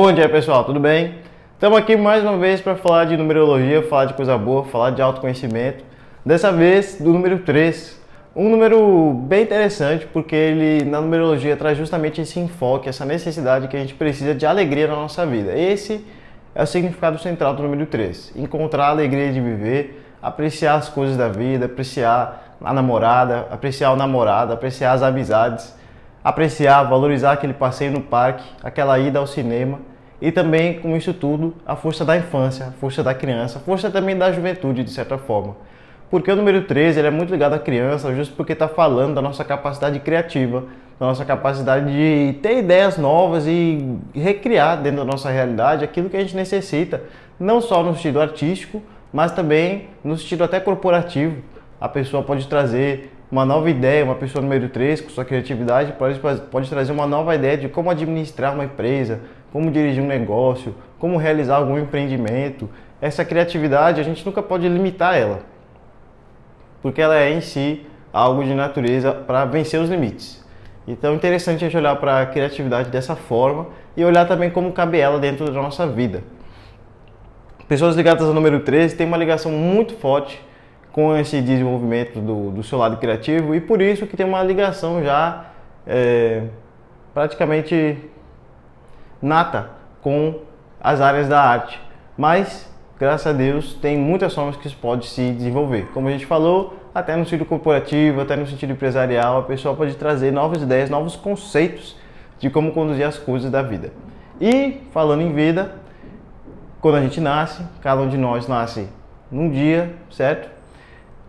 Bom dia, pessoal, tudo bem? Estamos aqui mais uma vez para falar de numerologia, falar de coisa boa, falar de autoconhecimento. Dessa vez do número 3, um número bem interessante porque ele na numerologia traz justamente esse enfoque, essa necessidade que a gente precisa de alegria na nossa vida. Esse é o significado central do número 3, encontrar a alegria de viver, apreciar as coisas da vida, apreciar a namorada, apreciar o namorado, apreciar as amizades, apreciar, valorizar aquele passeio no parque, aquela ida ao cinema e também, com isso tudo, a força da infância, a força da criança, a força também da juventude, de certa forma. Porque o número 13 ele é muito ligado à criança, justo porque está falando da nossa capacidade criativa, da nossa capacidade de ter ideias novas e recriar dentro da nossa realidade aquilo que a gente necessita, não só no sentido artístico, mas também no sentido até corporativo. A pessoa pode trazer uma nova ideia, uma pessoa número 3, com sua criatividade, pode trazer uma nova ideia de como administrar uma empresa, como dirigir um negócio, como realizar algum empreendimento. Essa criatividade, a gente nunca pode limitar ela, porque ela é em si algo de natureza para vencer os limites. Então é interessante a gente olhar para a criatividade dessa forma e olhar também como cabe ela dentro da nossa vida. Pessoas ligadas ao número 13 têm uma ligação muito forte com esse desenvolvimento do seu lado criativo e por isso que tem uma ligação já praticamente nata com as áreas da arte. Mas, graças a Deus, tem muitas formas que isso pode se desenvolver. Como a gente falou, até no sentido corporativo, até no sentido empresarial, a pessoa pode trazer novas ideias, novos conceitos de como conduzir as coisas da vida. E, falando em vida, quando a gente nasce, cada um de nós nasce num dia, certo?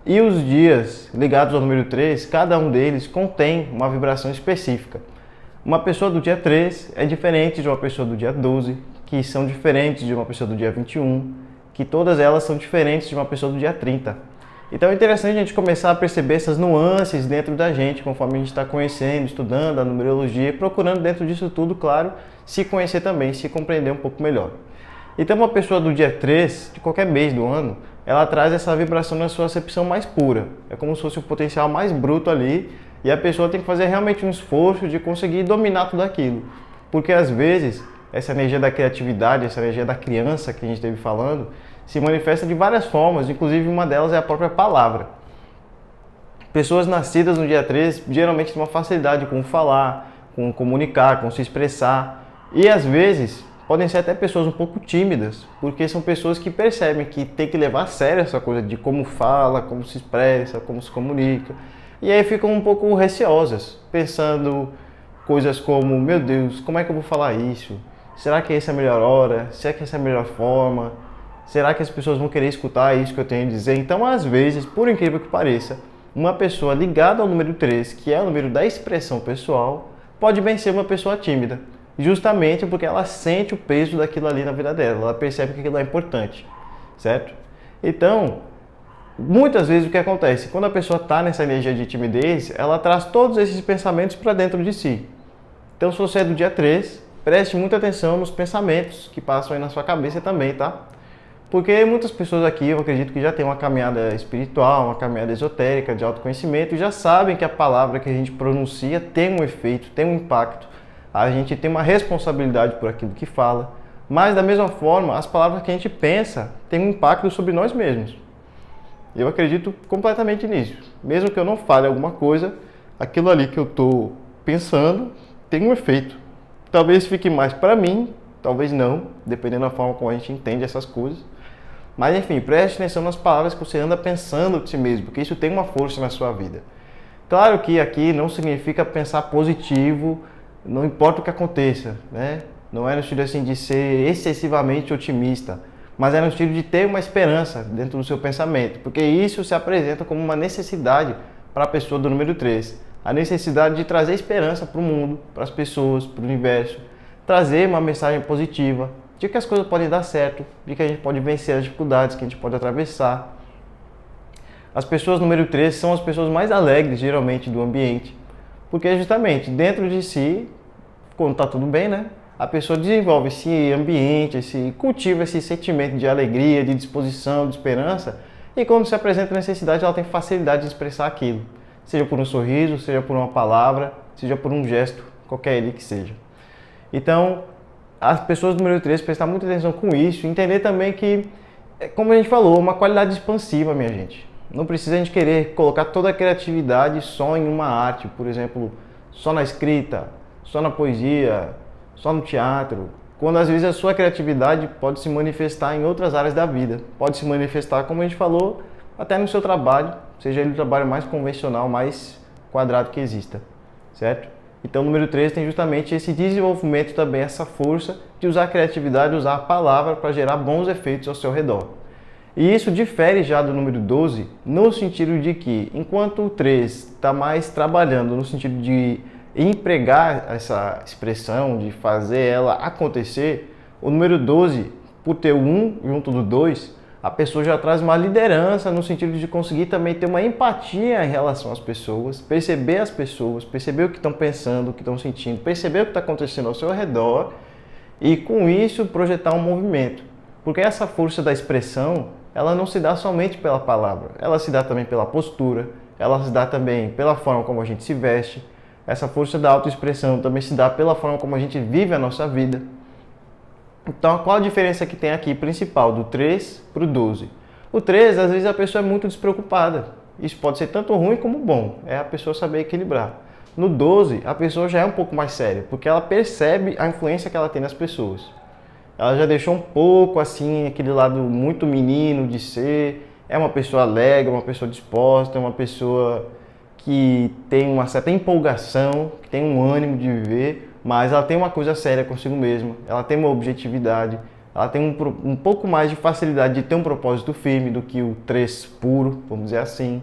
E os dias ligados ao número 3, cada um deles contém uma vibração específica. Uma pessoa do dia 3 é diferente de uma pessoa do dia 12, que são diferentes de uma pessoa do dia 21, que todas elas são diferentes de uma pessoa do dia 30. Então é interessante a gente começar a perceber essas nuances dentro da gente, conforme a gente está conhecendo, estudando a numerologia e procurando dentro disso tudo, claro, se conhecer também, se compreender um pouco melhor. Então uma pessoa do dia 3, de qualquer mês do ano, ela traz essa vibração na sua acepção mais pura. É como se fosse o potencial mais bruto ali e a pessoa tem que fazer realmente um esforço de conseguir dominar tudo aquilo. Porque às vezes essa energia da criatividade, essa energia da criança que a gente esteve falando, se manifesta de várias formas, inclusive uma delas é a própria palavra. Pessoas nascidas no dia 3 geralmente têm uma facilidade com falar, com comunicar, com se expressar e às vezes podem ser até pessoas um pouco tímidas, porque são pessoas que percebem que tem que levar a sério essa coisa de como fala, como se expressa, como se comunica. E aí ficam um pouco receosas, pensando coisas como, meu Deus, como é que eu vou falar isso? Será que essa é a melhor hora? Será que essa é a melhor forma? Será que as pessoas vão querer escutar isso que eu tenho a dizer? Então, às vezes, por incrível que pareça, uma pessoa ligada ao número 3, que é o número da expressão pessoal, pode vencer uma pessoa tímida. Justamente porque ela sente o peso daquilo ali na vida dela, ela percebe que aquilo é importante, certo? Então, muitas vezes o que acontece? Quando a pessoa está nessa energia de timidez, ela traz todos esses pensamentos para dentro de si. Então, se você é do dia 3, preste muita atenção nos pensamentos que passam aí na sua cabeça também, tá? Porque muitas pessoas aqui, eu acredito que já têm uma caminhada espiritual, uma caminhada esotérica, de autoconhecimento, e já sabem que a palavra que a gente pronuncia tem um efeito, tem um impacto. A gente tem uma responsabilidade por aquilo que fala, mas da mesma forma, as palavras que a gente pensa têm um impacto sobre nós mesmos. Eu acredito completamente nisso. Mesmo que eu não fale alguma coisa, aquilo ali que eu estou pensando tem um efeito. Talvez fique mais para mim, talvez não, dependendo da forma como a gente entende essas coisas. Mas enfim, preste atenção nas palavras que você anda pensando de si mesmo, porque isso tem uma força na sua vida. Claro que aqui não significa pensar positivo, não importa o que aconteça, né? Não é no sentido assim de ser excessivamente otimista, mas é no sentido de ter uma esperança dentro do seu pensamento, porque isso se apresenta como uma necessidade para a pessoa do número 3. A necessidade de trazer esperança para o mundo, para as pessoas, para o universo, trazer uma mensagem positiva, de que as coisas podem dar certo, de que a gente pode vencer as dificuldades, que a gente pode atravessar. As pessoas número 3 são as pessoas mais alegres, geralmente, do ambiente. Porque justamente dentro de si, quando está tudo bem, né? A pessoa desenvolve esse ambiente, cultiva esse sentimento de alegria, de disposição, de esperança. E quando se apresenta a necessidade, ela tem facilidade de expressar aquilo. Seja por um sorriso, seja por uma palavra, seja por um gesto, qualquer ele que seja. Então, as pessoas do número 3 prestar muita atenção com isso, entender também que, como a gente falou, uma qualidade expansiva, minha gente. Não precisa a gente querer colocar toda a criatividade só em uma arte, por exemplo, só na escrita, só na poesia, só no teatro, quando às vezes a sua criatividade pode se manifestar em outras áreas da vida. Pode se manifestar, como a gente falou, até no seu trabalho, seja ele o trabalho mais convencional, mais quadrado que exista, certo? Então o número 3 tem justamente esse desenvolvimento também, essa força de usar a criatividade, usar a palavra para gerar bons efeitos ao seu redor. E isso difere já do número 12 no sentido de que, enquanto o 3 está mais trabalhando no sentido de empregar essa expressão, de fazer ela acontecer, o número 12, por ter o 1 junto do 2, a pessoa já traz uma liderança no sentido de conseguir também ter uma empatia em relação às pessoas, perceber as pessoas, perceber o que estão pensando, o que estão sentindo, perceber o que está acontecendo ao seu redor e com isso projetar um movimento. Porque essa força da expressão, ela não se dá somente pela palavra, ela se dá também pela postura, ela se dá também pela forma como a gente se veste. Essa força da autoexpressão também se dá pela forma como a gente vive a nossa vida. Então, qual a diferença que tem aqui principal do 3 para o 12? O 3, às vezes a pessoa é muito despreocupada. Isso pode ser tanto ruim como bom, é a pessoa saber equilibrar. No 12, a pessoa já é um pouco mais séria, porque ela percebe a influência que ela tem nas pessoas. Ela já deixou um pouco assim, aquele lado muito menino de ser, é uma pessoa alegre, uma pessoa disposta, uma pessoa que tem uma certa empolgação, que tem um ânimo de viver, mas ela tem uma coisa séria consigo mesma, ela tem uma objetividade, ela tem um pouco mais de facilidade de ter um propósito firme do que o 3 puro, vamos dizer assim.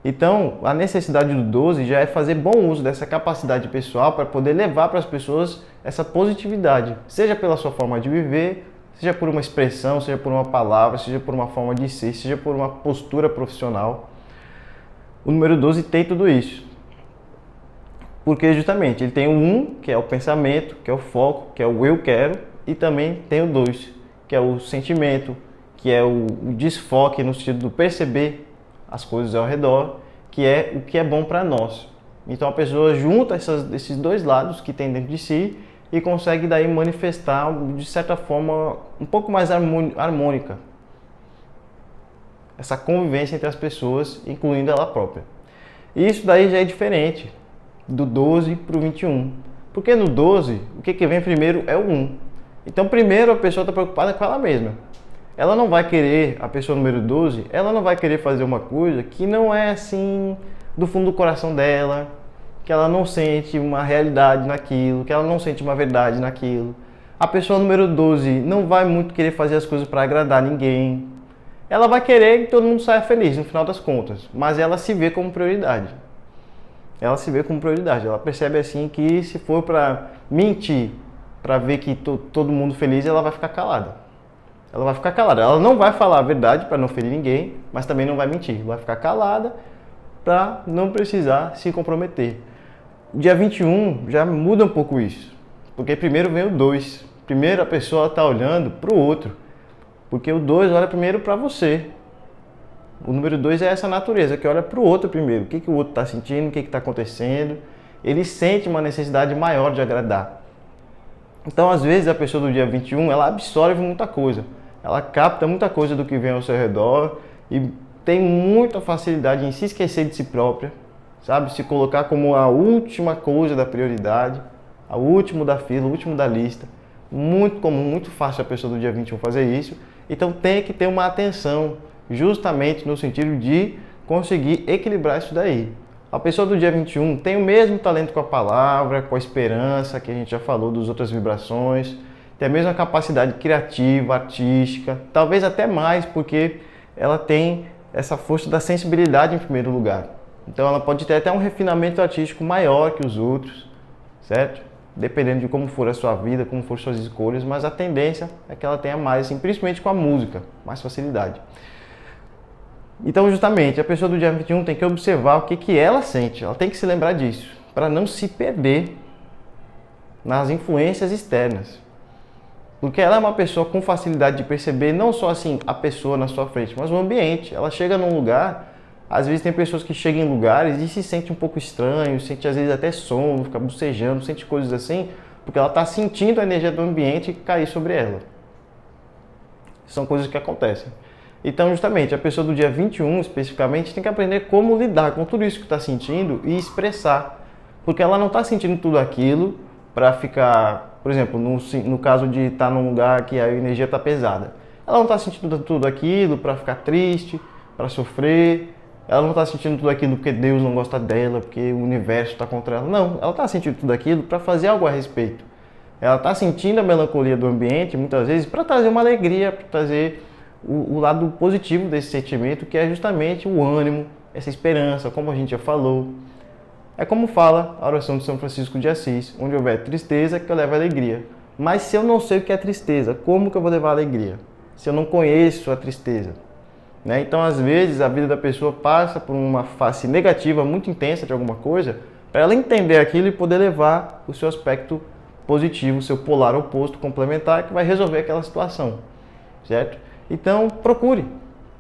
Então, a necessidade do 12 já é fazer bom uso dessa capacidade pessoal para poder levar para as pessoas essa positividade, seja pela sua forma de viver, seja por uma expressão, seja por uma palavra, seja por uma forma de ser, seja por uma postura profissional. O número 12 tem tudo isso. Porque justamente ele tem o 1, que é o pensamento, que é o foco, que é o eu quero, e também tem o 2, que é o sentimento, que é o desfoque no sentido do perceber as coisas ao redor, que é o que é bom para nós. Então a pessoa junta esses dois lados que tem dentro de si e consegue daí manifestar de certa forma um pouco mais harmônica essa convivência entre as pessoas, incluindo ela própria. E isso daí já é diferente do 12 para o 21. Porque no 12, o que vem primeiro é o 1. Então primeiro a pessoa está preocupada com ela mesma. Ela não vai querer, a pessoa número 12, ela não vai querer fazer uma coisa que não é assim do fundo do coração dela, que ela não sente uma realidade naquilo, que ela não sente uma verdade naquilo. A pessoa número 12 não vai muito querer fazer as coisas para agradar ninguém. Ela vai querer que todo mundo saia feliz no final das contas, mas ela se vê como prioridade. Ela se vê como prioridade, ela percebe assim que se for para mentir, para ver que todo mundo feliz, ela vai ficar calada. Ela vai ficar calada, ela não vai falar a verdade para não ferir ninguém, mas também não vai mentir, vai ficar calada para não precisar se comprometer. Dia 21 já muda um pouco isso, porque primeiro vem o 2, primeiro a pessoa está olhando para o outro, porque o 2 olha primeiro para você. O número 2 é essa natureza, que olha para o outro primeiro. O que o outro está sentindo, o que está acontecendo. Ele sente uma necessidade maior de agradar. Então, às vezes, a pessoa do dia 21, ela absorve muita coisa. Ela capta muita coisa do que vem ao seu redor e tem muita facilidade em se esquecer de si própria, sabe? Se colocar como a última coisa da prioridade, a último da fila, o último da lista. Muito comum, muito fácil a pessoa do dia 21 fazer isso. Então, tem que ter uma atenção, justamente no sentido de conseguir equilibrar isso daí. A pessoa do dia 21 tem o mesmo talento com a palavra, com a esperança, que a gente já falou das outras vibrações, tem a mesma capacidade criativa, artística, talvez até mais, porque ela tem essa força da sensibilidade em primeiro lugar. Então ela pode ter até um refinamento artístico maior que os outros, certo? Dependendo de como for a sua vida, como for suas escolhas, mas a tendência é que ela tenha mais, assim, principalmente com a música, mais facilidade. Então, justamente, a pessoa do dia 21 tem que observar o que ela sente. Ela tem que se lembrar disso, para não se perder nas influências externas. Porque ela é uma pessoa com facilidade de perceber não só assim a pessoa na sua frente, mas o ambiente. Ela chega num lugar, às vezes tem pessoas que chegam em lugares e se sente um pouco estranho, sente às vezes até sono, fica bocejando, sente coisas assim, porque ela está sentindo a energia do ambiente cair sobre ela. São coisas que acontecem. Então, justamente, a pessoa do dia 21, especificamente, tem que aprender como lidar com tudo isso que está sentindo e expressar. Porque ela não está sentindo tudo aquilo para ficar, por exemplo, no caso de estar num lugar que a energia está pesada. Ela não está sentindo tudo aquilo para ficar triste, para sofrer. Ela não está sentindo tudo aquilo porque Deus não gosta dela, porque o universo está contra ela. Não, ela está sentindo tudo aquilo para fazer algo a respeito. Ela está sentindo a melancolia do ambiente, muitas vezes, para trazer uma alegria, para trazer o lado positivo desse sentimento, que é justamente o ânimo, essa esperança, como a gente já falou. É como fala a oração de São Francisco de Assis: onde houver tristeza, que eu leve alegria. Mas se eu não sei o que é tristeza, como que eu vou levar alegria? Se eu não conheço a tristeza. Né? Então, às vezes, a vida da pessoa passa por uma face negativa muito intensa de alguma coisa, para ela entender aquilo e poder levar o seu aspecto positivo, o seu polar oposto, complementar, que vai resolver aquela situação. Certo? Então, procure,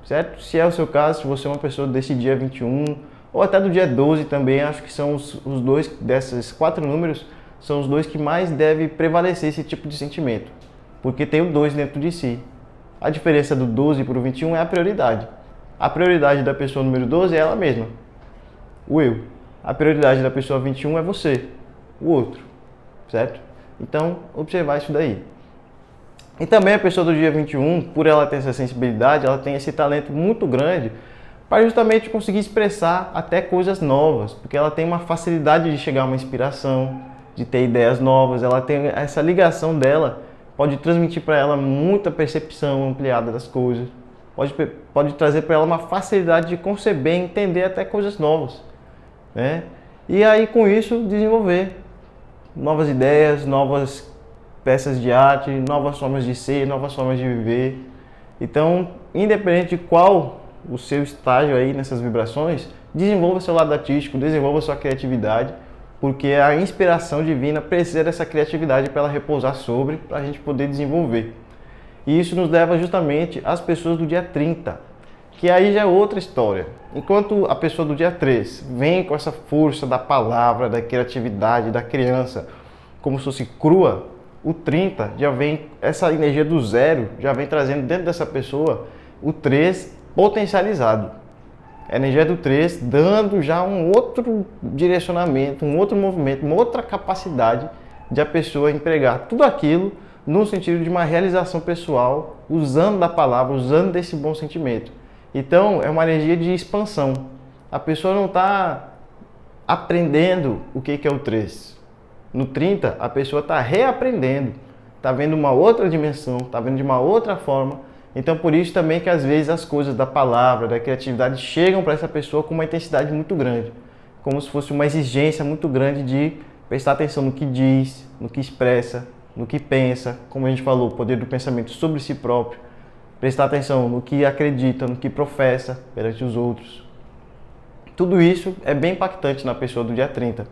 certo? Se é o seu caso, se você é uma pessoa desse dia 21, ou até do dia 12 também, acho que são os dois, desses 4 números, são os dois que mais deve prevalecer esse tipo de sentimento, porque tem o 2 dentro de si. A diferença do 12 para o 21 é a prioridade. A prioridade da pessoa número 12 é ela mesma, o eu. A prioridade da pessoa 21 é você, o outro, certo? Então, observar isso daí. E também a pessoa do dia 21, por ela ter essa sensibilidade, ela tem esse talento muito grande para justamente conseguir expressar até coisas novas, porque ela tem uma facilidade de chegar a uma inspiração, de ter ideias novas, ela tem essa ligação dela, pode transmitir para ela muita percepção ampliada das coisas, pode trazer para ela uma facilidade de conceber, entender até coisas novas, né? E aí com isso desenvolver novas ideias, novas peças de arte, novas formas de ser, novas formas de viver. Então, independente de qual o seu estágio aí nessas vibrações, desenvolva seu lado artístico, desenvolva sua criatividade, porque a inspiração divina precisa dessa criatividade para ela repousar sobre, para a gente poder desenvolver. E isso nos leva justamente às pessoas do dia 30, que aí já é outra história. Enquanto a pessoa do dia 3 vem com essa força da palavra, da criatividade, da criança, como se fosse crua, o 30 já vem, essa energia do 0 já vem trazendo dentro dessa pessoa o 3 potencializado. A energia do 3 dando já um outro direcionamento, um outro movimento, uma outra capacidade de a pessoa empregar tudo aquilo no sentido de uma realização pessoal, usando da palavra, usando desse bom sentimento. Então, é uma energia de expansão. A pessoa não está aprendendo o que é o 3. No 30, a pessoa está reaprendendo, está vendo uma outra dimensão, está vendo de uma outra forma. Então, por isso também que às vezes as coisas da palavra, da criatividade chegam para essa pessoa com uma intensidade muito grande, como se fosse uma exigência muito grande de prestar atenção no que diz, no que expressa, no que pensa, como a gente falou, o poder do pensamento sobre si próprio, prestar atenção no que acredita, no que professa perante os outros. Tudo isso é bem impactante na pessoa do dia 30.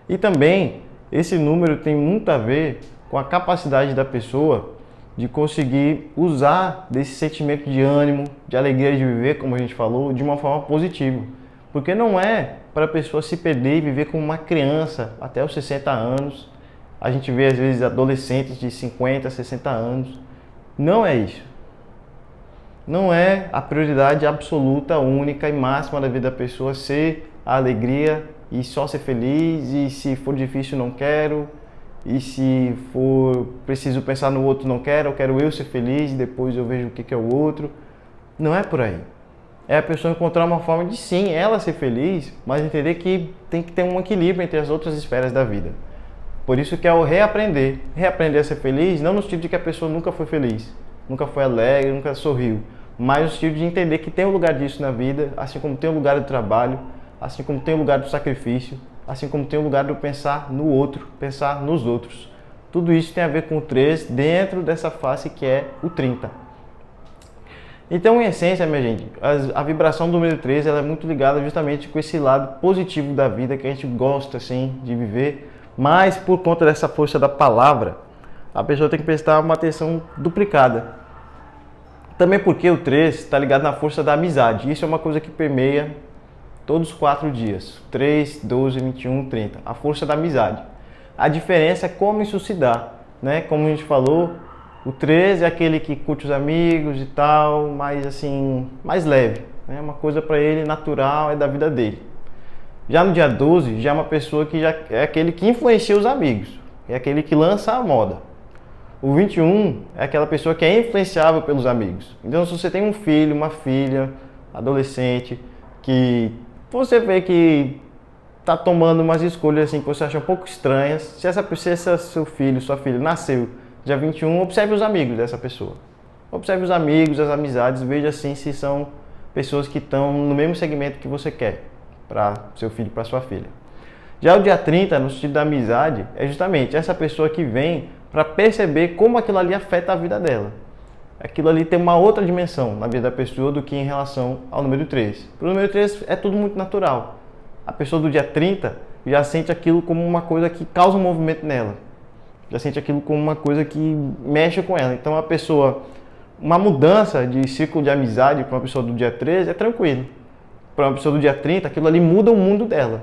E também esse número tem muito a ver com a capacidade da pessoa de conseguir usar desse sentimento de ânimo, de alegria de viver, como a gente falou, de uma forma positiva. Porque não é para a pessoa se perder e viver como uma criança até os 60 anos. A gente vê às vezes adolescentes de 50, 60 anos. Não é isso. Não é a prioridade absoluta, única e máxima da vida da pessoa ser a alegria e só ser feliz, e se for difícil não quero, e se for preciso pensar no outro não quero, eu quero eu ser feliz e depois eu vejo o que é o outro. Não é por aí. É a pessoa encontrar uma forma de sim, ela ser feliz, mas entender que tem que ter um equilíbrio entre as outras esferas da vida. Por isso que é o reaprender. Reaprender a ser feliz, não no sentido de que a pessoa nunca foi feliz, nunca foi alegre, nunca sorriu, mas no sentido de entender que tem um lugar disso na vida, assim como tem um lugar do trabalho, assim como tem o lugar do sacrifício, assim como tem o lugar do pensar no outro, pensar nos outros. Tudo isso tem a ver com o 3 dentro dessa face que é o 30. Então, em essência, minha gente, a vibração do número 3 ela é muito ligada justamente com esse lado positivo da vida que a gente gosta assim, de viver, mas por conta dessa força da palavra, a pessoa tem que prestar uma atenção duplicada. Também porque o 3 está ligado na força da amizade. Isso é uma coisa que permeia todos os 4 dias, 3, 12, 21, 30, a força da amizade. A diferença é como isso se dá, né? Como a gente falou, o 13 é aquele que curte os amigos e tal, mas assim, mais leve, né? Uma coisa para ele natural, é da vida dele. Já no dia 12, já é uma pessoa que já é aquele que influencia os amigos, é aquele que lança a moda. O 21 é aquela pessoa que é influenciável pelos amigos. Então, se você tem um filho, uma filha, adolescente, que você vê que está tomando umas escolhas assim que você acha um pouco estranhas, se essa seu filho, sua filha nasceu dia 21, observe os amigos dessa pessoa. Observe os amigos, as amizades, veja assim se são pessoas que estão no mesmo segmento que você quer para seu filho, para sua filha. Já o dia 30, no sentido da amizade, é justamente essa pessoa que vem para perceber como aquilo ali afeta a vida dela. Aquilo ali tem uma outra dimensão na vida da pessoa do que em relação ao número 3. Para o número 3 é tudo muito natural. A pessoa do dia 30 já sente aquilo como uma coisa que causa um movimento nela. Já sente aquilo como uma coisa que mexe com ela. Então a pessoa, uma mudança de ciclo de amizade para uma pessoa do dia 13 é tranquilo. Para uma pessoa do dia 30, aquilo ali muda o mundo dela.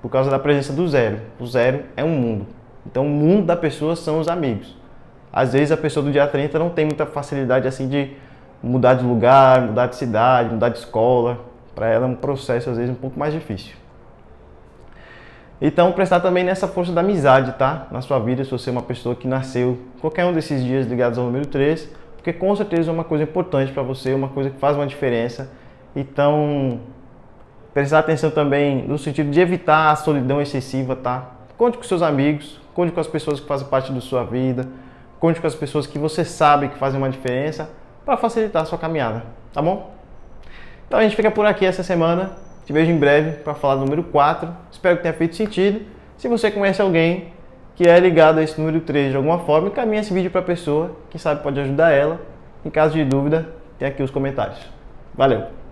Por causa da presença do 0. O 0 é um mundo. Então o mundo da pessoa são os amigos. Às vezes a pessoa do dia 30 não tem muita facilidade assim de mudar de lugar, mudar de cidade, mudar de escola. Para ela é um processo às vezes um pouco mais difícil. Então prestar também nessa força da amizade, tá? Na sua vida, se você é uma pessoa que nasceu qualquer um desses dias ligados ao número 3, porque com certeza é uma coisa importante para você, uma coisa que faz uma diferença. Então, prestar atenção também no sentido de evitar a solidão excessiva, tá? Conte com seus amigos, conte com as pessoas que fazem parte da sua vida, conte com as pessoas que você sabe que fazem uma diferença para facilitar a sua caminhada, tá bom? Então a gente fica por aqui essa semana. Te vejo em breve para falar do número 4. Espero que tenha feito sentido. Se você conhece alguém que é ligado a esse número 3 de alguma forma, encaminhe esse vídeo para a pessoa, quem sabe pode ajudar ela. Em caso de dúvida, tem aqui os comentários. Valeu!